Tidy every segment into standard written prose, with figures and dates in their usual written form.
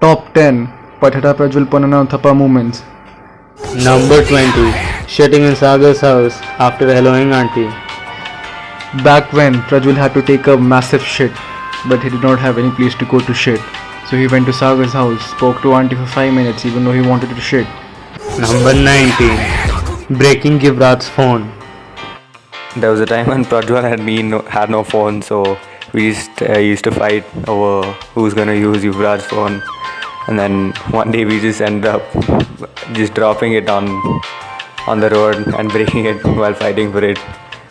Top 10 Pathata Prajwal Panana Thapa moments. Number 20. Shitting in Sagar's house after helloing auntie. Back when Prajwal had to take a massive shit, but he did not have any place to go to shit. So he went to Sagar's house, spoke to auntie for 5 minutes even though he wanted to shit. Number 19. Breaking Yuvraj's phone. There was a time when Prajwal had no phone, so we used to fight over who's gonna use Yuvraj's phone, and then one day we just ended up just dropping it on the road and breaking it while fighting for it.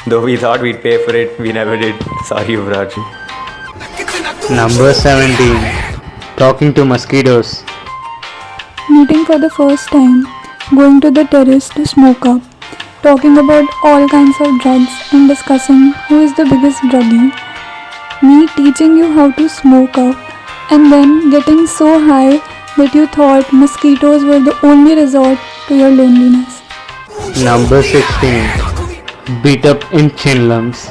Though we thought we'd pay for it, we never did. Sorry, Yuvraj. Number 17. Talking to mosquitoes. Meeting for the first time, going to the terrace to smoke up, talking about all kinds of drugs and discussing who is the biggest druggie, me teaching you how to smoke up, and then getting so high that you thought mosquitoes were the only resort to your loneliness. Number 16. Beat up in Chinlungs.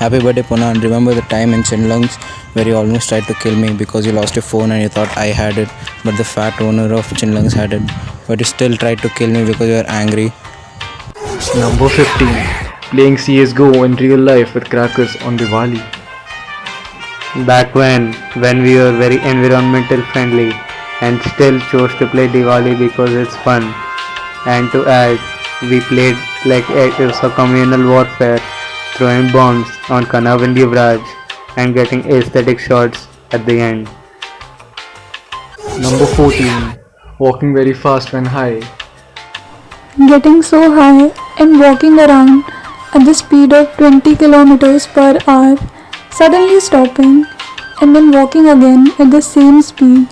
Happy birthday, Puna, and remember the time in Chinlungs where you almost tried to kill me because you lost your phone and you thought I had it, but the fat owner of Chinlungs had it, but you still tried to kill me because you were angry. Number 15 Playing CSGO in real life with crackers on Diwali. Back when we were very environmental friendly and still chose to play Diwali because it's fun. And to add, we played like it was a communal warfare, throwing bombs on Kanav and Yuvraj and getting aesthetic shots at the end. Number 14 Walking very fast when high. Getting so high and walking around at the speed of 20 kilometers per hour, suddenly stopping and then walking again at the same speed,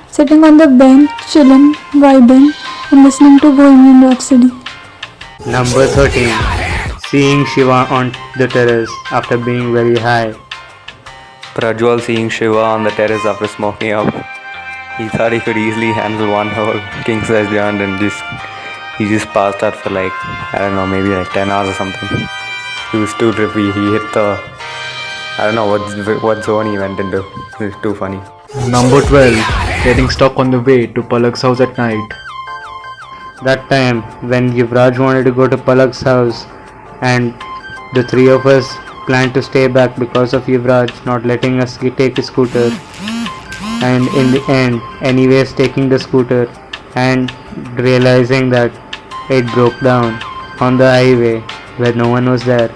sitting on the bench, chilling, vibing and listening to Bohemian Rhapsody. Number 13. Seeing Shiva on the terrace after being very high. Prajwal seeing Shiva on the terrace after smoking up. He thought he could easily handle one whole king size giant and he just passed out for like, I don't know, maybe like 10 hours or something. He was too trippy. He hit the, I don't know what zone he went into. It was too funny. Number 12 Getting stuck on the way to Palak's house at night. That time when Yuvraj wanted to go to Palak's house and the three of us planned to stay back because of Yuvraj not letting us take a scooter, and in the end anyways taking the scooter and realizing that it broke down on the highway where no one was there,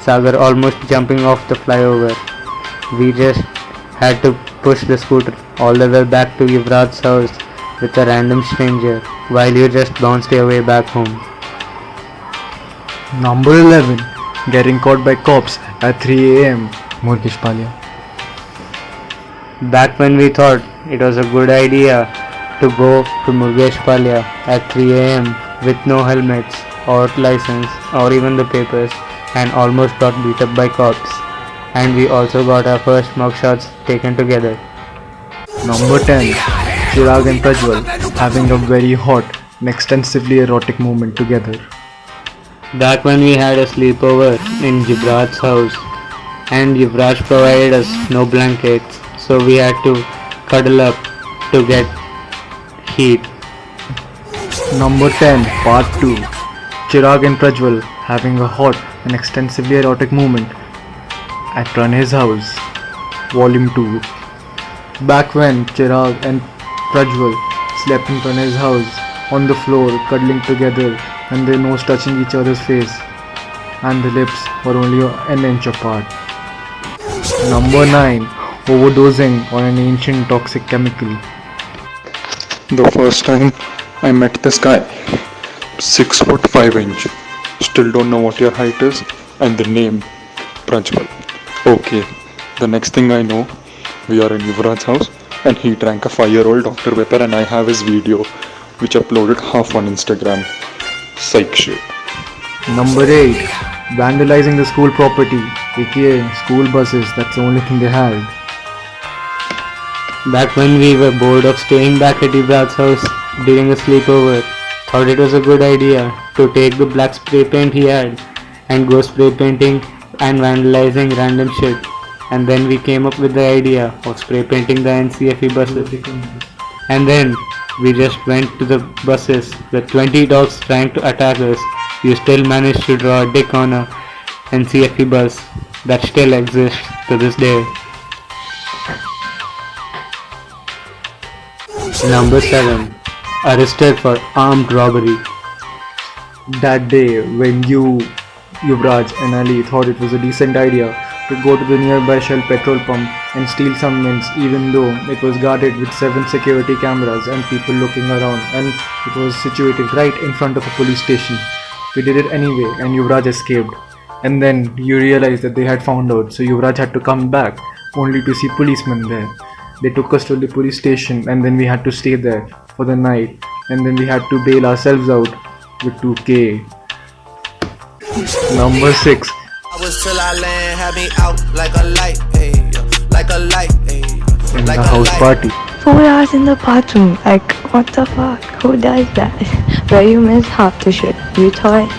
Sagar almost jumping off the flyover. We just had to push the scooter all the way back to Yuvraj's house with a random stranger while you just bounced your way back home. Number 11 Getting caught by cops at 3 am. Murkesh Palia. Back when we thought it was a good idea to go to Murgesh Palia at 3 am with no helmets or license or even the papers, and almost got beat up by cops, and we also got our first mugshots taken together. Number 10 Chirag and Prajwal having a very hot and extensively erotic moment together. Back when we had a sleepover in Yuvraj's house and Yuvraj provided us no blankets, so we had to cuddle up to get heat. Number 10 Part 2 Chirag and Prajwal having a hot and extensively erotic moment at Pranay's house. Volume 2. Back when Chirag and Prajwal slept in Pranay's house on the floor, cuddling together and their nose touching each other's face, and the lips were only an inch apart. Number 9 Overdosing on an ancient toxic chemical. The first time I met this guy, 6 foot 5 inch, still don't know what your height is, and the name Prajwal. Okay, the next thing I know, we are in Yuvraj's house and he drank a 5-year-old Dr. Pepper and I have his video which uploaded half on Instagram. Psych shit. Number 8 Vandalizing the school property, aka school buses, that's the only thing they had. Back when we were bored of staying back at Yuvraj's house during a sleepover, thought it was a good idea to take the black spray paint he had and go spray painting and vandalizing random shit and then we came up with the idea of spray painting the NCFE buses. And then we just went to the buses with 20 dogs trying to attack us. You still managed to draw a dick on a NCFE bus that still exists to this day. Number 7. Arrested for armed robbery. That day when you, Yuvraj and Ali thought it was a decent idea to go to the nearby Shell petrol pump and steal some mints, even though it was guarded with 7 security cameras and people looking around, and it was situated right in front of a police station. We did it anyway and Yuvraj escaped. And then you realized that they had found out, so Yuvraj had to come back only to see policemen there. They took us to the police station and then we had to stay there for the night, and then we had to bail ourselves out with 2K. Number 6. I was till I land, had me out like a light, ayy, like a light, ayy, In like the a house light. party. 4 hours in the bathroom. Like, what the fuck? Who does that? Where you missed half the shit. You thought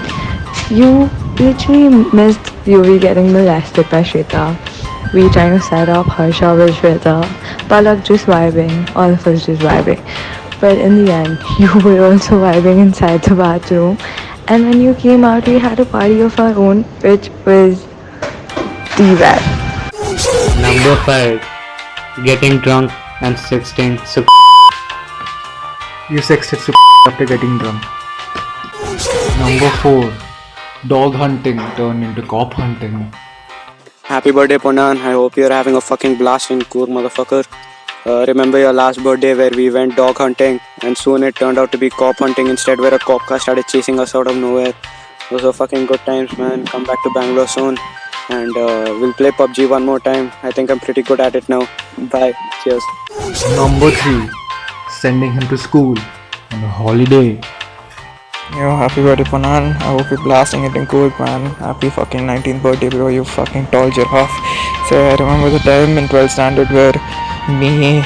you literally missed Yuvi getting molested by Shweta. We trying to set up Harsha with Shweta. Palak just vibing. All of us just vibing. But in the end, you were also vibing inside the bathroom. And when you came out, we had a party of our own, which was the best. Number 5. Getting drunk and sexting. You sexted after getting drunk. Number 4. Dog hunting turned into cop hunting. Happy birthday, Ponan. I hope you're having a fucking blast in Coor, motherfucker. Remember your last birthday where we went dog hunting and soon it turned out to be cop hunting instead, where a cop car started chasing us out of nowhere. Those were fucking good times, man. Come back to Bangalore soon and we'll play PUBG one more time. I think I'm pretty good at it now. Bye. Cheers. Number 3. Sending him to school on a holiday. Yo, happy birthday, Ponan. I hope you're blasting it in Coorg, man. Happy fucking 19th birthday, bro. You fucking tall giraffe. So I remember the time in 12th standard where me,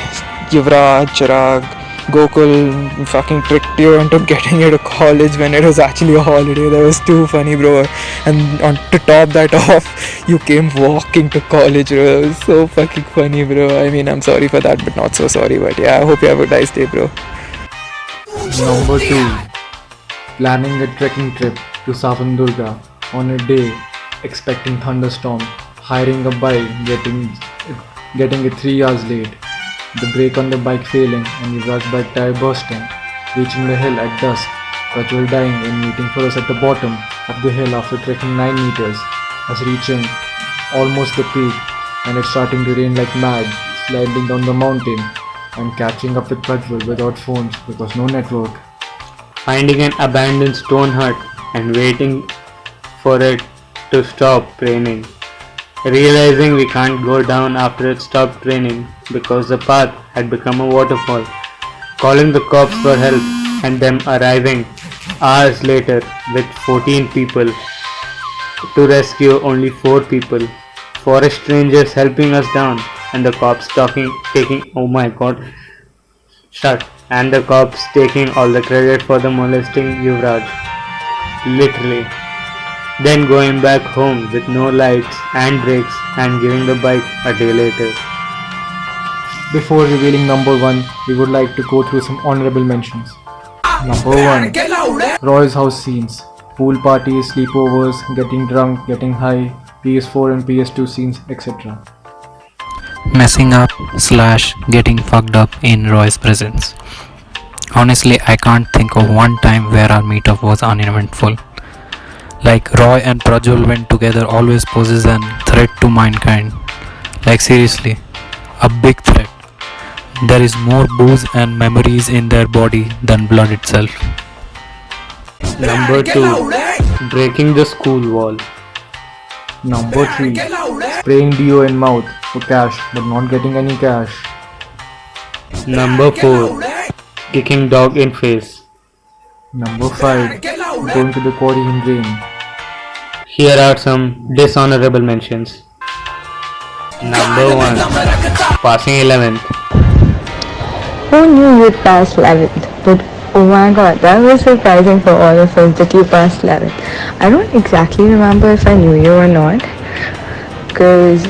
Yuvraj, Chirag, Gokul fucking tricked you into getting you to college when it was actually a holiday. That was too funny, bro. And to top that off, you came walking to college, bro. It was so fucking funny, bro. I mean, I'm sorry for that, but not so sorry. But yeah, I hope you have a nice day, bro. Number 2. Planning a trekking trip to Savandurga on a day, expecting thunderstorm, hiring a bike, getting it 3 hours late, the brake on the bike failing and Yuvraj's bike tire bursting, reaching the hill at dusk, Prajwal dying and waiting for us at the bottom of the hill after trekking 9 meters, us reaching almost the peak and it's starting to rain like mad, sliding down the mountain and catching up with Prajwal without phones because no network. Finding an abandoned stone hut and waiting for it to stop raining. Realizing we can't go down after it stopped raining because the path had become a waterfall. Calling the cops for help and them arriving hours later with 14 people to rescue only 4 people. Forest strangers helping us down and the cops taking oh my god, shut. And the cops taking all the credit for the molesting Yuvraj. Literally. Then going back home with no lights and brakes and giving the bike a day later. Before revealing number 1, we would like to go through some honorable mentions. Number 1. Roy's house scenes. Pool parties, sleepovers, getting drunk, getting high, PS4 and PS2 scenes, etc. Messing up / getting fucked up in Roy's presence. Honestly, I can't think of one time where our meetup was uneventful. Like Roy and Prajwal went together always poses a threat to mankind. Like seriously, a big threat. There is more booze and memories in their body than blood itself. Number 2. Breaking the school wall. Number 3. Spraying Dio in mouth for cash but not getting any cash. Number 4. Kicking dog in face. Number 5. Going to the quarry in rain. Here are some dishonorable mentions. Number 1. Passing 11th. Who knew you'd pass 11th? But oh my god, that was surprising for all of us that you passed 11th. I don't exactly remember if I knew you or not, because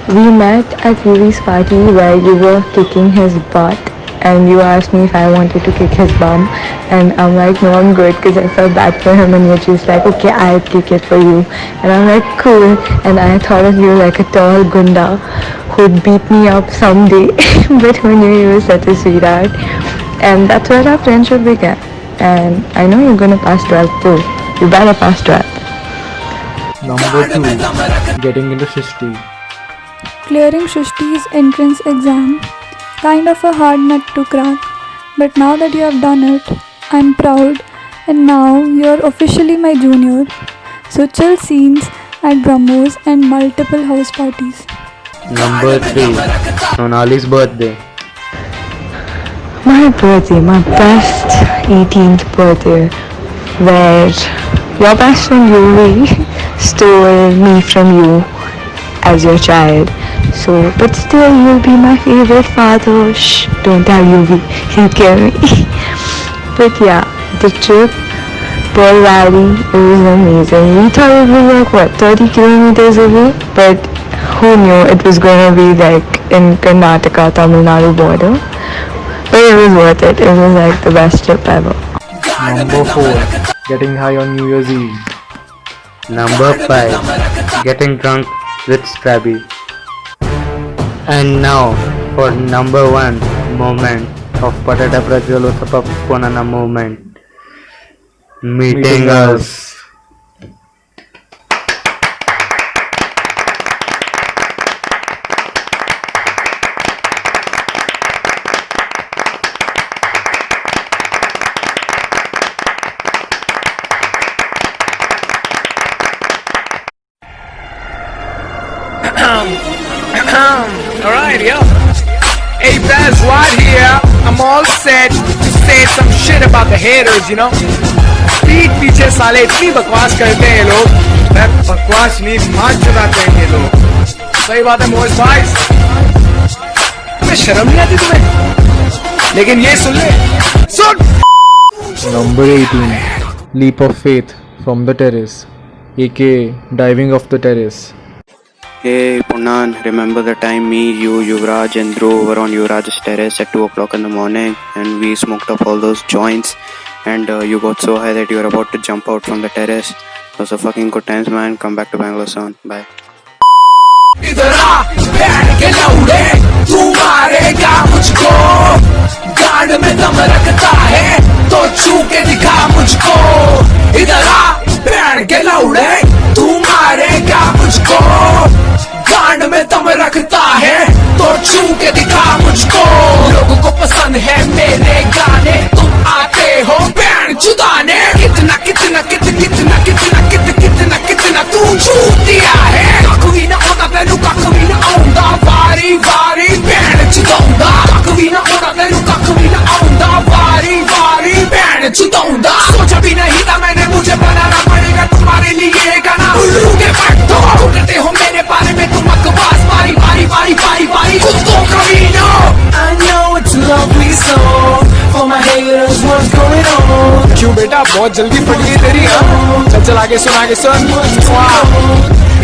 We met at Yuvi's party where you were kicking his butt and you asked me if I wanted to kick his bum, and I'm like, no, I'm good because I felt bad for him, and you're just like, okay, I'll kick it for you, and I'm like, cool, and I thought of you like a tall gunda who'd beat me up someday, but who knew you were such a sweetheart, and that's where our friendship began, and I know you're gonna pass 12th too. You better pass 12th. Number 2. Getting into Shishti. Clearing Shrishti's entrance exam. Kind of a hard nut to crack, but now that you have done it, I'm proud, and now you're officially my junior. So chill scenes at Brahmos and multiple house parties. Number 3. Sonali's birthday. My birthday, my best 18th birthday, where your best friend Yuvi stole me from you as your child. So, but still, you'll be my favorite father. Shh, don't tell Yuvi, he'll kill me. But yeah, the trip, Pearl Valley, it was amazing. We thought it was like, what, 30 kilometers away? But who knew it was going to be like in Karnataka, Tamil Nadu border. But it was worth it. It was like the best trip ever. Number 4. Getting high on New Year's Eve. Number 5. Getting drunk with Strabby. And now for number 1 moment of Patata Prajwal Uthappa Ponana movement. Meeting us. Alright, yo. Hey, Baz Watt here. I'm all set to say some shit about the haters, you know. पीठ पीछे साले इतनी बकवास करते हैं ये लोग, मैं बकवास नहीं मार चुराते हैं ये लोग. सही बात है मोहित भाई, तुम्हें शर्म नहीं आती तुम्हें? लेकिन ये सुन ले, सुन. Number 18. Leap of faith from the terrace, aka diving off the terrace. Hey Punan, remember the time me, you, Yuvraj and Dhruv were on Yuvraj's terrace at 2 o'clock in the morning and we smoked up all those joints and you got so high that you were about to jump out from the terrace. Those are fucking good times, man. Come back to Bangalore soon. Bye. इधर आ बैठ के लौड़े तू मारेगा मुझको गांड में दम रखता है तो छू के दिखा मुझको इधर आ बैठ के लौड़े तू मारेगा मुझको गांड में दम रखता है तो छू के दिखा मुझको लोगों को पसंद है मेरे गाने तुम आते हो बैंड चुदाने कितना कितना कितना कितना कितना कितना कितना कितना तू छूट दिया है कभी ना होता तेरू कभी ना आऊंगा बारी बारी बैंड चुदाऊंगा कभी ना होता तेरू कभी ना आऊंगा बारी बारी बैंड चुदाऊंगा सोचा भी नहीं था मैंने मुझे बनाना पड़ेगा तुम्हारे लिए गाना उल्लू के पट्टो करते हो मेरे बारे में तुम बकवास बारी बारी बारी बारी बारी कुत्तों कभी ना I know it's a lovely song for my haters what's going on क्यों बेटा बहुत जल्दी पड़ गई तेरी, हाँ? चल चल आगे सुन.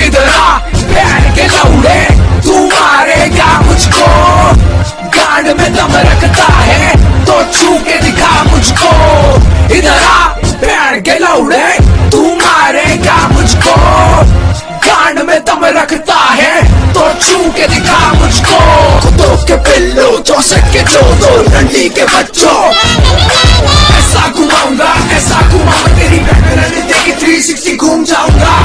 इधर आ बैठ के लौड़े तू मारेगा मुझको गांड में दम रखता है तो छू के दिखा मुझको इधर आ बैठ के लौड़े तू मारेगा मुझको गांड में दम रखता है तो छू के दिखा मुझको कुत्तों के पिल्लो चौसठ के चौदो रंडी के बच्चों ऐसा घुमाऊंगा तेरी बहन देखी 360 घूम जाऊंगा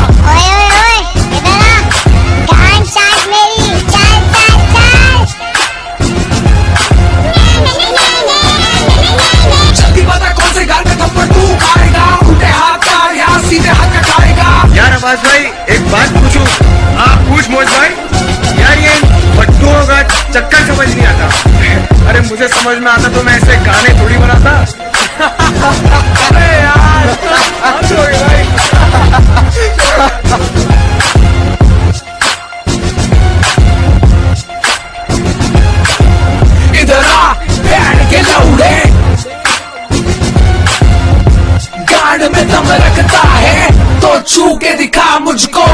जल्दी बता कौन से गाल पे थप्पड़ तू खाएगा उल्टे हाथ का या सीधे हाथ का खाएगा यार आवाज भाई एक बात पूछूं? आप पूछ मोहित भाई. यार ये बट्टुओं का चक्कर समझ नहीं आता. अरे मुझे समझ में आता तो मैं ऐसे गाने थोड़ी बनाता. अरे यार भाई. इधर आ बैठ के लौड़े गांड में दम रखता है तो छू के दिखा मुझको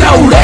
लौड़े